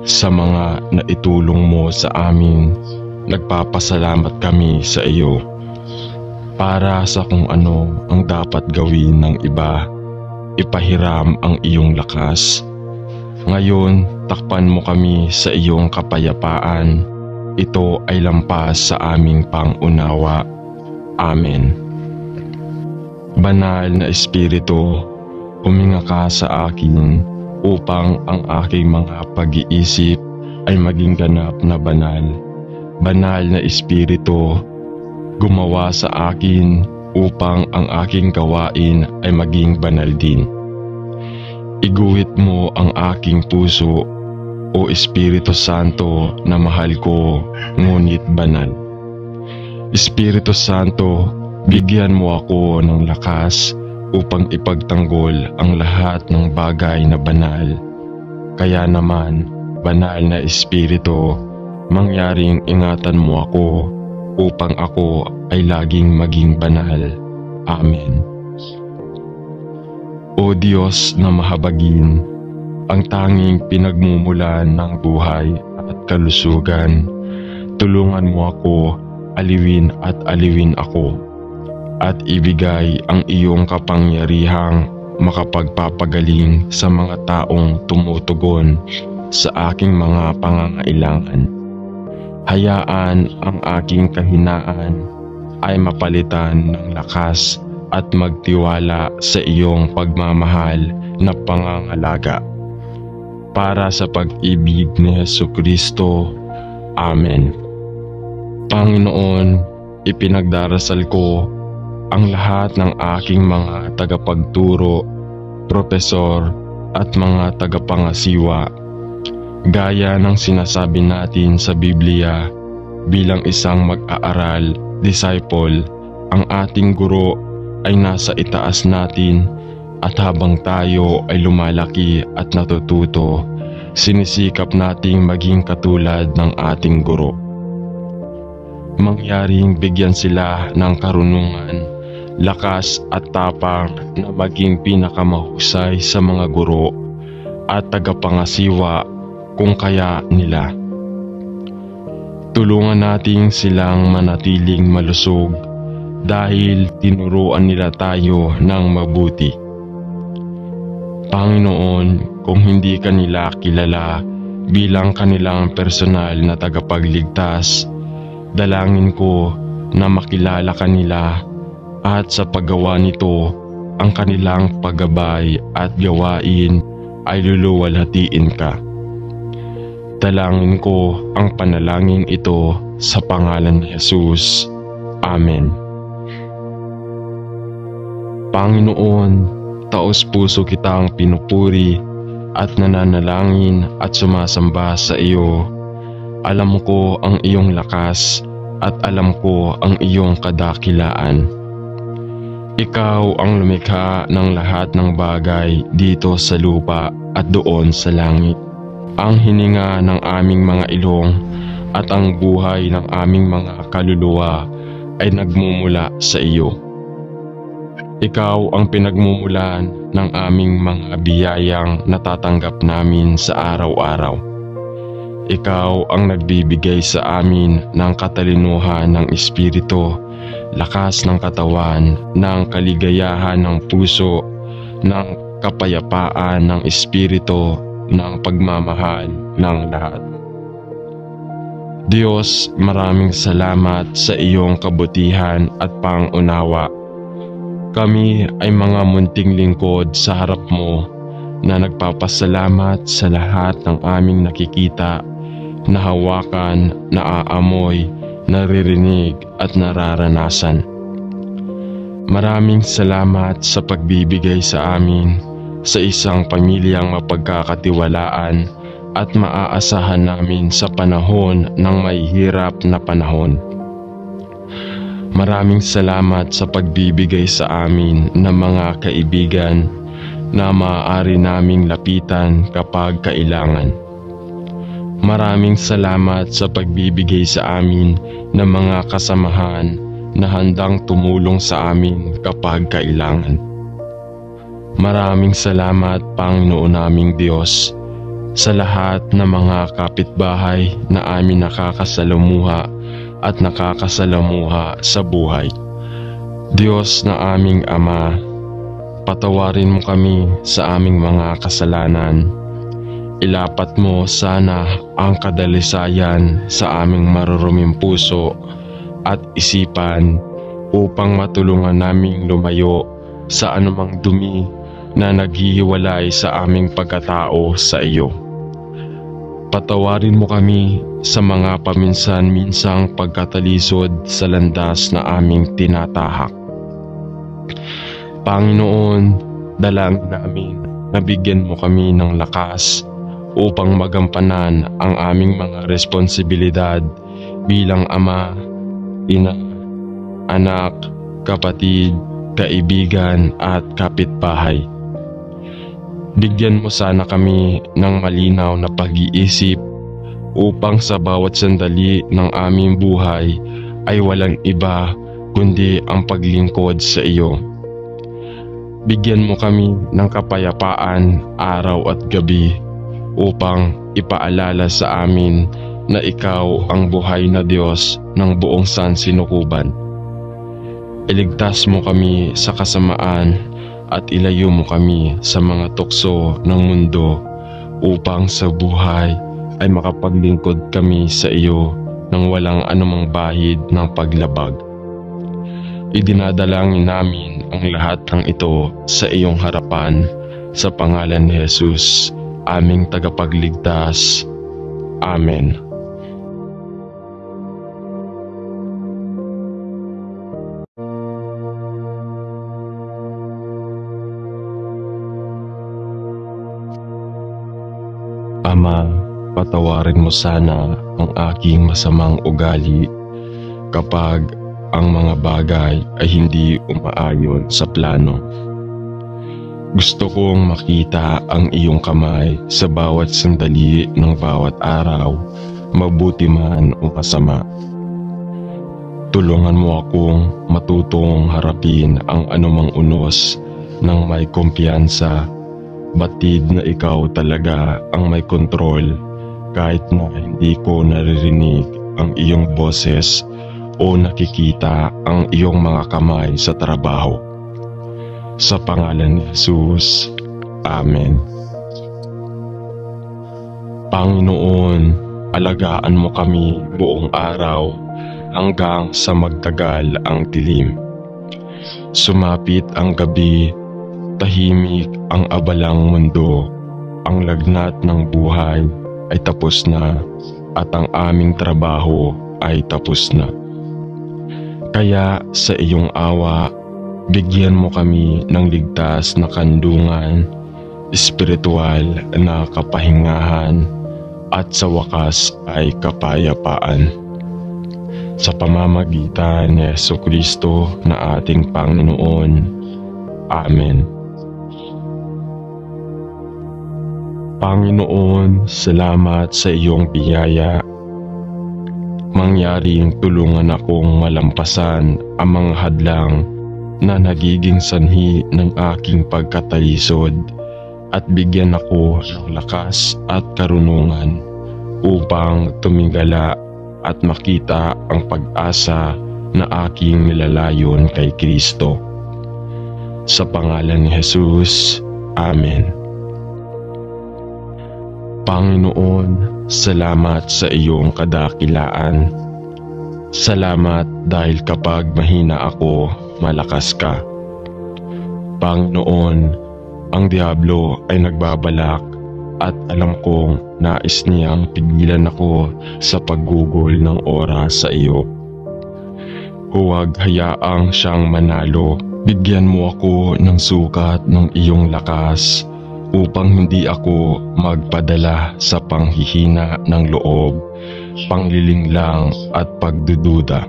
S1: Sa mga naitulong mo sa amin, nagpapasalamat kami sa iyo. Para sa kung ano ang dapat gawin ng iba, ipahiram ang iyong lakas. Ngayon, takpan mo kami sa iyong kapayapaan. Ito ay lampas sa aming pangunawa. Amen. Banal na Espiritu, huminga ka sa akin upang ang aking mga pag-iisip ay maging ganap na banal. Banal na Espiritu, gumawa sa akin upang ang aking gawain ay maging banal din. Iguhit mo ang aking puso, O Espiritu Santo na mahal ko ngunit banal. Espiritu Santo, bigyan mo ako ng lakas upang ipagtanggol ang lahat ng bagay na banal. Kaya naman, banal na Espiritu, mangyaring ingatan mo ako upang ako ay laging maging banal. Amen. O Diyos na mahabagin, ang tanging pinagmumulan ng buhay at kalusugan, tulungan mo ako, aliwin ako, at ibigay ang iyong kapangyarihang makapagpapagaling sa mga taong tumutugon sa aking mga pangangailangan. Hayaan ang aking kahinaan ay mapalitan ng lakas at magtiwala sa iyong pagmamahal na pangangalaga. Para sa pag-ibig ni Jesucristo. Amen. Panginoon, ipinagdarasal ko ang lahat ng aking mga tagapagturo, propesor at mga tagapangasiwa, gaya ng sinasabi natin sa Biblia bilang isang mag-aaral disciple, ang ating guro ay nasa itaas natin at habang tayo ay lumalaki at natututo, sinisikap nating maging katulad ng ating guro. Mangyaring bigyan sila ng karunungan, lakas at tapang na maging pinakamahusay sa mga guro at tagapangasiwa kung kaya nila. Tulungan nating silang manatiling malusog dahil tinuruan nila tayo ng mabuti. Panginoon, kung hindi ka nila kilala bilang kanilang personal na tagapagligtas, dalangin ko na makilala ka nila at sa paggawa nito, ang kanilang paggabay at gawain ay luluwalhatiin ka. Dalangin ko ang panalangin ito sa pangalan ni Jesus. Amen. Panginoon, taos-puso kitang pinupuri at nananalangin at sumasamba sa iyo. Alam ko ang iyong lakas at alam ko ang iyong kadakilaan. Ikaw ang lumikha ng lahat ng bagay dito sa lupa at doon sa langit. Ang hininga ng aming mga ilong at ang buhay ng aming mga kaluluwa ay nagmumula sa iyo. Ikaw ang pinagmumulan ng aming mga biyayang natatanggap namin sa araw-araw. Ikaw ang nagbibigay sa amin ng katalinuhan ng espiritu, lakas ng katawan, ng kaligayahan ng puso, ng kapayapaan ng espiritu, ng pagmamahal ng lahat. Diyos, maraming salamat sa iyong kabutihan at pangunawa. Kami ay mga munting lingkod sa harap mo na nagpapasalamat sa lahat ng aming nakikita, nahawakan, naaamoy, naririnig at nararanasan. Maraming salamat sa pagbibigay sa amin sa isang pamilyang mapagkakatiwalaan at maaasahan namin sa panahon ng may hirap na panahon. Maraming salamat sa pagbibigay sa amin ng mga kaibigan na maaari naming lapitan kapag kailangan. Maraming salamat sa pagbibigay sa amin ng mga kasamahan na handang tumulong sa amin kapag kailangan. Maraming salamat, Panginoon naming Diyos, sa lahat ng mga kapitbahay na amin nakakasalamuha at nakakasalamuha sa buhay. Diyos na aming Ama, patawarin mo kami sa aming mga kasalanan. Ilapat mo sana ang kadalisayan sa aming maruruming puso at isipan upang matulungan naming lumayo sa anumang dumi na naghihiwalay sa aming pagkatao sa iyo. Patawarin mo kami sa mga paminsan-minsang pagkatalisod sa landas na aming tinatahak. Panginoon, dalangin namin na bigyan mo kami ng lakas upang magampanan ang aming mga responsibilidad bilang ama, ina, anak, kapatid, kaibigan at kapitbahay. Bigyan mo sana kami ng malinaw na pag-iisip upang sa bawat sandali ng aming buhay ay walang iba kundi ang paglingkod sa iyo. Bigyan mo kami ng kapayapaan araw at gabi upang ipaalala sa amin na ikaw ang buhay na Diyos ng buong sansinukuban. Iligtas mo kami sa kasamaan at ilayo mo kami sa mga tukso ng mundo upang sa buhay ay makapaglingkod kami sa iyo nang walang anumang bahid ng paglabag. Idinadalangin namin ang lahat ng ito sa iyong harapan sa pangalan ni Jesus, aming tagapagligtas. Amen. Ama, patawarin mo sana ang aking masamang ugali kapag ang mga bagay ay hindi umaayon sa plano. Gusto kong makita ang iyong kamay sa bawat sandali ng bawat araw, mabuti man o masama. Tulungan mo akong matutong harapin ang anumang unos ng may kumpiyansa, batid na ikaw talaga ang may kontrol kahit na hindi ko naririnig ang iyong boses o nakikita ang iyong mga kamay sa trabaho. Sa pangalan ni Jesus, Amen. Panginoon, alagaan mo kami buong araw hanggang sa magtagal ang dilim. Sumapit ang gabi, tahimik ang abalang mundo, ang lagnat ng buhay ay tapos na at ang aming trabaho ay tapos na. Kaya sa iyong awa, bigyan mo kami ng ligtas na kandungan, espiritual na kapahingahan, at sa wakas ay kapayapaan. Sa pamamagitan ni Jesucristo na ating Panginoon. Amen. Panginoon, salamat sa iyong biyaya. Mangyaring tulungan akong malampasan ang mga hadlang na nagiging sanhi ng aking pagkatalisod at bigyan ako ng lakas at karunungan upang tumingala at makita ang pag-asa na aking nilalayon kay Kristo. Sa pangalan ni Jesus, Amen. Panginoon, salamat sa iyong kadakilaan. Salamat dahil kapag mahina ako, malakas ka. Panginoon, ang Diablo ay nagbabalak at alam kong nais niyang pigilan ako sa paggugol ng oras sa iyo. Huwag hayaang siyang manalo. Bigyan mo ako ng sukat ng iyong lakas upang hindi ako magpadala sa panghihina ng loob, panglilinglang at pagdududa.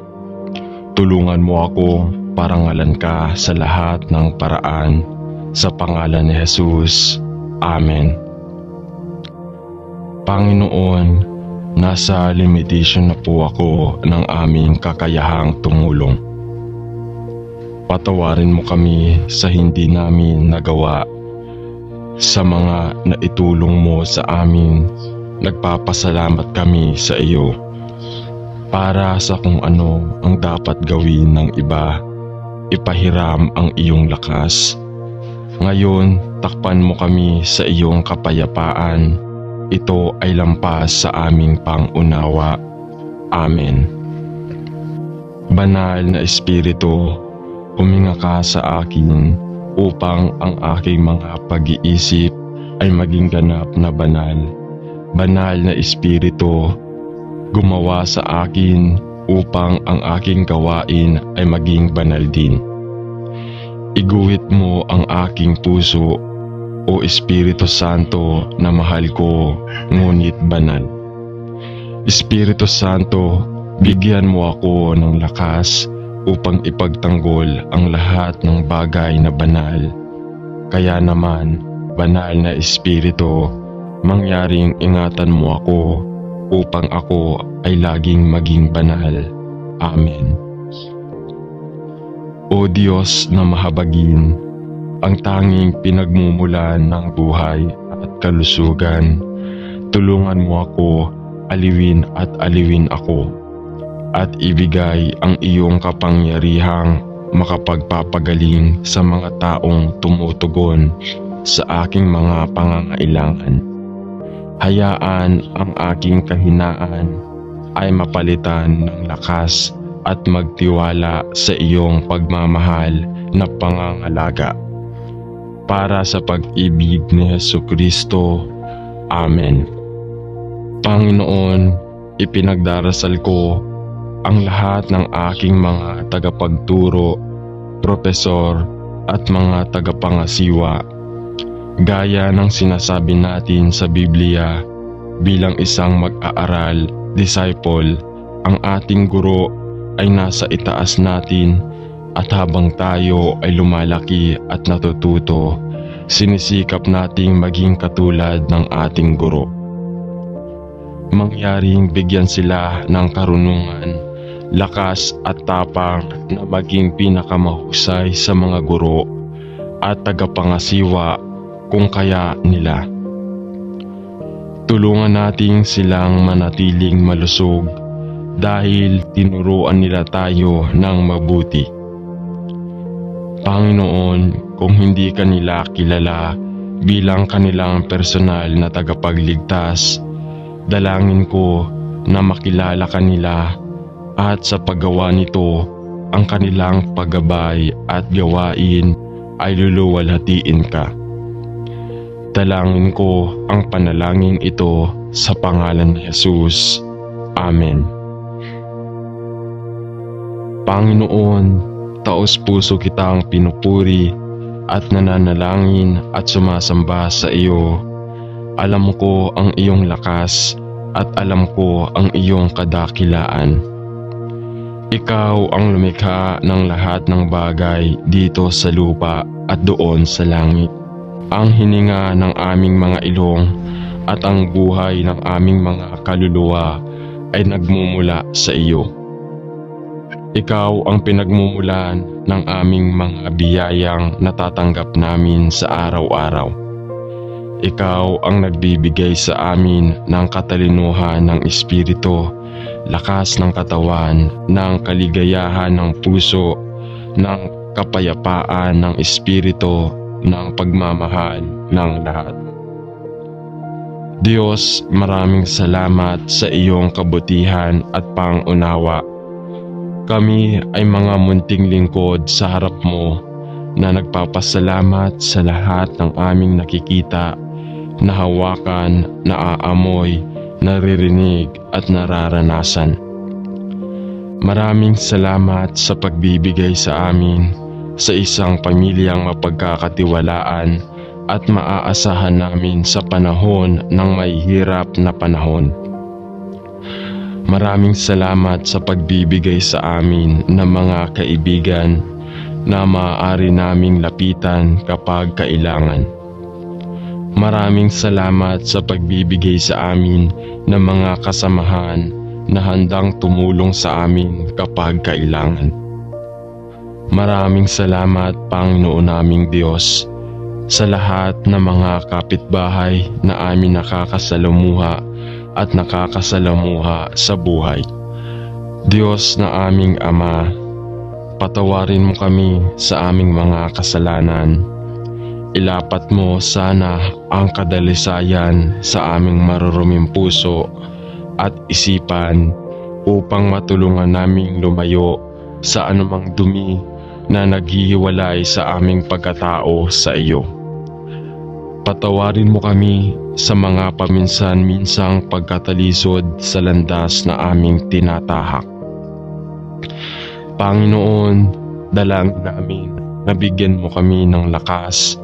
S1: Tulungan mo ako parangalan ka sa lahat ng paraan. Sa pangalan ni Jesus, Amen. Panginoon, nasa limitation na po ako ng aming kakayahang tumulong. Patawarin mo kami sa hindi namin nagawa. Sa mga naitulong mo sa amin, nagpapasalamat kami sa iyo. Para sa kung ano ang dapat gawin ng iba, ipahiram ang iyong lakas. Ngayon, takpan mo kami sa iyong kapayapaan. Ito ay lampas sa aming pangunawa. Amen. Banal na Espiritu, huminga ka sa akin upang ang aking mga pag-iisip ay maging ganap na banal. Banal na Espiritu, gumawa sa akin upang ang aking gawain ay maging banal din. Iguhit mo ang aking puso, o Espiritu Santo na mahal ko ngunit banal. Espiritu Santo, bigyan mo ako ng lakas upang ipagtanggol ang lahat ng bagay na banal. Kaya naman, banal na Espiritu, mangyaring ingatan mo ako upang ako ay laging maging banal. Amen. O Diyos na mahabagin, ang tanging pinagmumulan ng buhay at kalusugan, tulungan mo ako, aliwin at aliwin ako, at ibigay ang iyong kapangyarihang makapagpapagaling sa mga taong tumutugon sa aking mga pangangailangan. Hayaan ang aking kahinaan ay mapalitan ng lakas at magtiwala sa iyong pagmamahal na pangangalaga. Para sa pag-ibig ni Jesucristo. Amen. Panginoon, ipinagdarasal ko ang lahat ng aking mga tagapagturo, propesor at mga tagapangasiwa. Gaya ng sinasabi natin sa Biblia, bilang isang mag-aaral, disciple, ang ating guro ay nasa itaas natin at habang tayo ay lumalaki at natututo, sinisikap nating maging katulad ng ating guro. Mangyaring bigyan sila ng karunungan, lakas at tapang na maging pinakamahusay sa mga guro at tagapangasiwa kung kaya nila. Tulungan nating silang manatiling malusog dahil tinuruan nila tayo ng mabuti. Panginoon, kung hindi ka nila kilala bilang kanilang personal na tagapagligtas, dalangin ko na makilala kanila at sa paggawa nito, ang kanilang paggabay at gawain ay luluwalhatiin ka. Dalangin ko ang panalangin ito sa pangalan ni Jesus. Amen. Panginoon, taos puso kitang pinupuri at nananalangin at sumasamba sa iyo. Alam ko ang iyong lakas at alam ko ang iyong kadakilaan. Ikaw ang lumikha ng lahat ng bagay dito sa lupa at doon sa langit. Ang hininga ng aming mga ilong at ang buhay ng aming mga kaluluwa ay nagmumula sa iyo. Ikaw ang pinagmumulan ng aming mga biyayang natatanggap namin sa araw-araw. Ikaw ang nagbibigay sa amin ng katalinuhan ng espiritu, lakas ng katawan, ng kaligayahan ng puso, ng kapayapaan ng espiritu, ng pagmamahal ng lahat. Diyos, maraming salamat sa iyong kabutihan at pangunawa. Kami ay mga munting lingkod sa harap mo na nagpapasalamat sa lahat ng aming nakikita, nahawakan, naaamoy, naririnig at nararanasan. Maraming salamat sa pagbibigay sa amin sa isang pamilyang mapagkakatiwalaan at maaasahan namin sa panahon ng may hirap na panahon. Maraming salamat sa pagbibigay sa amin ng mga kaibigan na maaari naming lapitan kapag kailangan. Maraming salamat sa pagbibigay sa amin ng mga kasamahan na handang tumulong sa amin kapag kailangan. Maraming salamat, Panginoon naming Diyos, sa lahat ng mga kapitbahay na amin nakakasalamuha at nakakasalamuha sa buhay. Diyos na aming Ama, patawarin mo kami sa aming mga kasalanan. Ilapat mo sana ang kadalisayan sa aming maruruming puso at isipan upang matulungan naming lumayo sa anumang dumi na naghihiwalay sa aming pagkatao sa iyo. Patawarin mo kami sa mga paminsan-minsang pagkatalisod sa landas na aming tinatahak. Panginoon, dalangin namin na bigyan mo kami ng lakas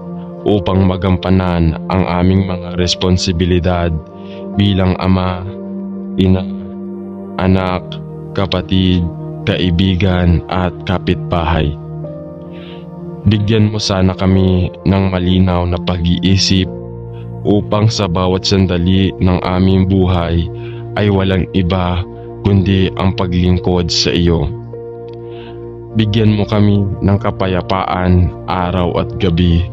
S1: upang magampanan ang aming mga responsibilidad bilang ama, ina, anak, kapatid, kaibigan at kapitbahay. Bigyan mo sana kami ng malinaw na pag-iisip upang sa bawat sandali ng aming buhay ay walang iba kundi ang paglingkod sa iyo. Bigyan mo kami ng kapayapaan araw at gabi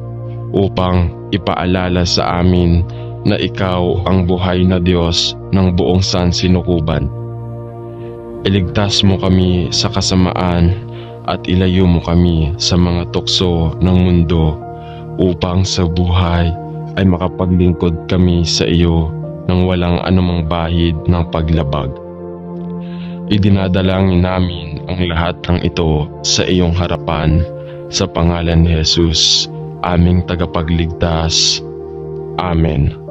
S1: upang ipaalala sa amin na ikaw ang buhay na Diyos ng buong sansinukuban. Iligtas mo kami sa kasamaan at ilayo mo kami sa mga tukso ng mundo upang sa buhay ay makapaglingkod kami sa iyo nang walang anumang bahid ng paglabag. Idinadalangin namin ang lahat ng ito sa iyong harapan sa pangalan ni Jesus, aming tagapagligtas. Amen.